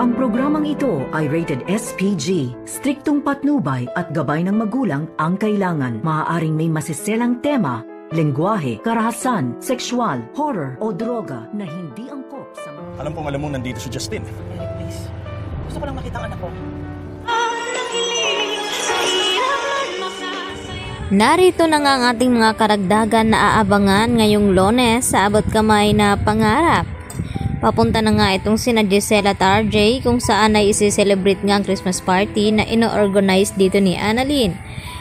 Ang programang ito ay rated SPG. Striktong patnubay at gabay ng magulang ang kailangan. Maaaring may masiselang tema, lengguwahe, karahasan, sexual, horror o droga na hindi angkop sa mga... Alam mong nandito si Justin. Eric, please. Gusto ko lang makita ang anak ko. Narito na nga ang ating mga karagdagan na aabangan ngayong Lunes sa abot kamay na pangarap. Papunta na nga itong sina Giselle at RJ kung saan ay isi-celebrate nga ang Christmas party na ino-organize dito ni Annalyn.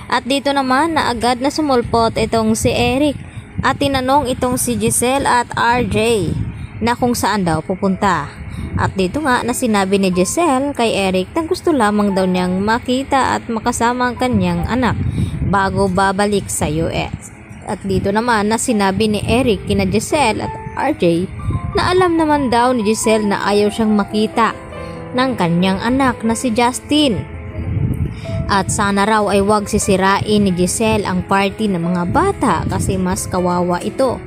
At dito naman na agad na sumulpot itong si Eric at tinanong itong si Giselle at RJ na kung saan daw pupunta. At dito nga na sinabi ni Giselle kay Eric na gusto lamang daw niyang makita at makasama ang kanyang anak bago babalik sa US. At dito naman na sinabi ni Eric kina Giselle at RJ na alam naman daw ni Giselle na ayaw siyang makita ng kanyang anak na si Justin. At sana raw ay wag sisirain ni Giselle ang party ng mga bata kasi mas kawawa ito.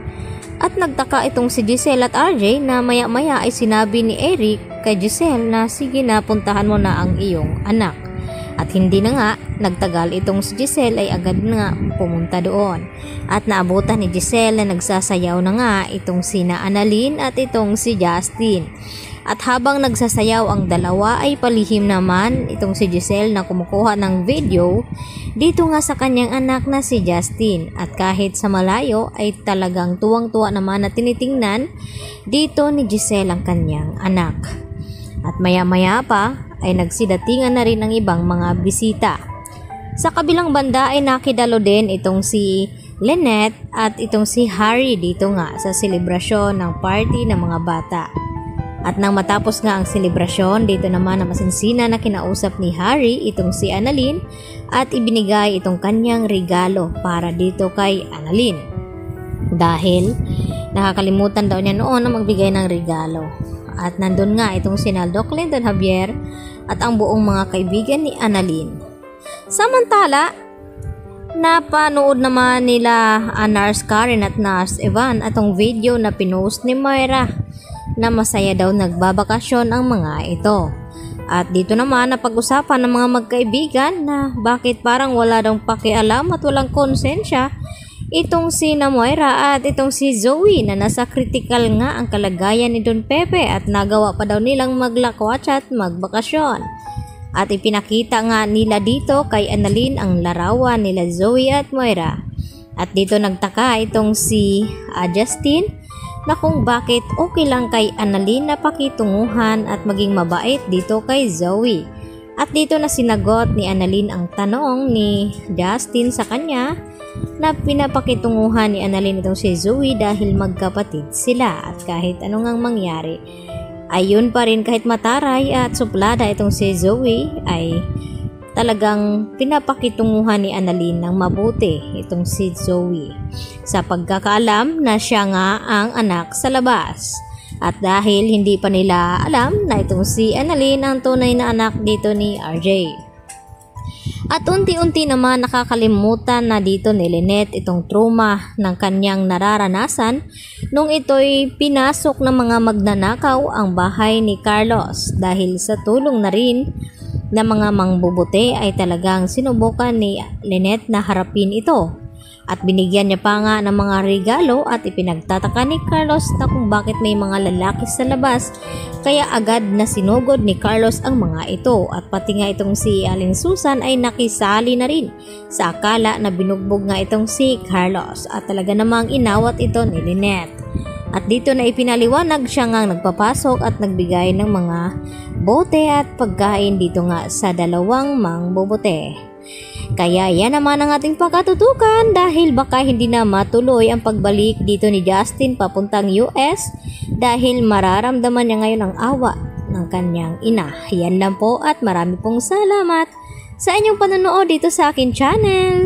At nagtaka itong si Giselle at RJ na maya-maya ay sinabi ni Eric kay Giselle na sige na puntahan mo na ang iyong anak. At hindi na nga nagtagal itong si Giselle ay agad na pumunta doon. At naabutan ni Giselle na nagsasayaw na nga itong sina Annalyn at itong si Justin. At habang nagsasayaw ang dalawa ay palihim naman itong si Giselle na kumukuha ng video dito nga sa kanyang anak na si Justin. At kahit sa malayo ay talagang tuwang-tuwa naman na tinitingnan dito ni Giselle ang kanyang anak. At maya-maya pa ay nagsidatingan na rin ang ibang mga bisita. Sa kabilang banda ay nakidalo din itong si Lynette at itong si Harry dito nga sa selebrasyon ng party ng mga bata. At nang matapos nga ang selebrasyon, dito naman na masinsina na kinausap ni Harry itong si Annalyn at ibinigay itong kanyang regalo para dito kay Annalyn. Dahil nakakalimutan daw niya noon na magbigay ng regalo. At nandun nga itong si Naldo Clinton Javier at ang buong mga kaibigan ni Annalyn. Samantala, napanood naman nila Nars Karen at Nars Evan atong video na pinost ni Moira na masaya daw nagbabakasyon ang mga ito. At dito naman napag-usapan ng mga magkaibigan na bakit parang wala daw pakialam at walang konsensya itong si Moira at itong si Zoe na nasa critical nga ang kalagayan ni Don Pepe at nagawa pa daw nilang maglakwatsa at magbakasyon. At ipinakita nga nila dito kay Annalyn ang larawan nila Zoe at Moira. At dito nagtaka itong si Justin na kung bakit okay lang kay Annalyn na pakitunguhan at maging mabait dito kay Zoe. At dito na sinagot ni Annalyn ang tanong ni Justin sa kanya na pinapakitunguhan ni Annalyn itong si Zoe dahil magkapatid sila at kahit anong ang mangyari ayun pa rin kahit mataray at suplada itong si Zoe ay talagang pinapakitunguhan ni Annalyn ng mabuti itong si Zoe sa pagkakaalam na siya nga ang anak sa labas. At dahil hindi pa nila alam na itong si Annalyn ang tunay na anak dito ni RJ. At unti-unti naman nakakalimutan na dito ni Lynette itong trauma ng kanyang nararanasan nung ito'y pinasok ng mga magnanakaw ang bahay ni Carlos dahil sa tulong na rin ng mga mangbubuti ay talagang sinubukan ni Lynette na harapin ito. At binigyan niya pa nga ng mga regalo at ipinagtataka ni Carlos na kung bakit may mga lalaki sa labas kaya agad na sinugod ni Carlos ang mga ito at pati nga itong si Aling Susan ay nakisali na rin sa akala na binugbog nga itong si Carlos at talaga namang inawat ito ni Lynette. At dito na ipinaliwanag siya nga nagpapasok at nagbigay ng mga bote at pagkain dito nga sa dalawang mangbubuti. Kaya yan naman ang ating pagkatutukan dahil baka hindi na matuloy ang pagbalik dito ni Justin papuntang US dahil mararamdaman niya ngayon ang awa ng kanyang ina. Yan lang po at marami pong salamat sa inyong panonood dito sa akin channel.